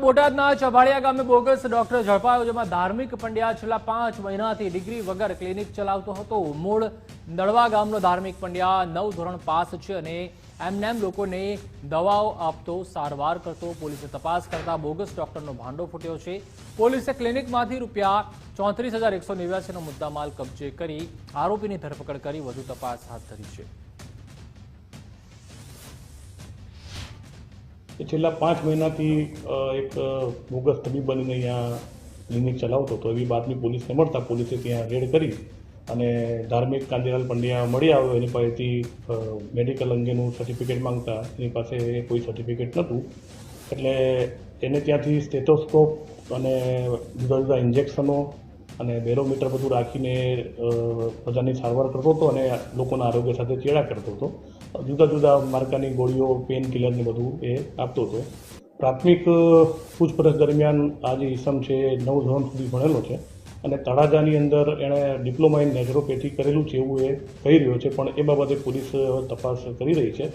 બોટાદના ચભાળિયા ગામે bogus doctor ઝડપાયો, જેમાં ધાર્મિક પંડ્યા છેલ્લા 5 મહિનાથી ડિગ્રી વગર ક્લિનિક ચલાવતો હતો. મૂળ નળવા ગામનો ધાર્મિક પંડ્યા 9 ધોરણ પાસ છે અને એમનેમ લોકોને દવાઓ આપતો, સારવાર કરતો. પોલીસે તપાસ કરતા બોગસ ડોક્ટરનો ભાંડો ફૂટ્યો છે. પોલીસે ક્લિનિકમાંથી રૂપિયા 34,189નો મુદ્દામાલ કબજે કરી આરોપીની ધરપકડ કરી વધુ તપાસ હાથ ધરી છે. છેલ્લા 5 મહિનાથી એક બોગસ તબીબ બનીને અહીંયા ક્લિનિક ચલાવતો હતો. એવી બાતમી પોલીસને મળતા પોલીસે ત્યાં રેડ કરી અને ધાર્મિક કાંતિલાલ પંડ્યા મળી આવ્યો. એની પાસેથી મેડિકલ અંગેનું સર્ટિફિકેટ માંગતા એની પાસે કોઈ સર્ટિફિકેટ નહોતું, એટલે એને ત્યાંથી સ્ટેથોસ્કોપ અને જુદા જુદા ઇન્જેક્શનો અને બેરોમીટર બધું રાખીને બધાની સારવાર કરતો હતો અને લોકોના આરોગ્ય સાથે ચેડા કરતો હતો. જુદા જુદા માર્કાની ગોળીઓ, પેન કિલરને બધું એ આપતો હતો. પ્રાથમિક પૂછપરછ દરમિયાન આ જે ઈસમ છે 9 ધોરણ સુધી ભણેલો છે અને તળાજાની અંદર એણે ડિપ્લોમા ઇન નેચરોપેથી કરેલું છે એવું એ કહી રહ્યો છે, પણ એ બાબતે પોલીસ તપાસ કરી રહી છે.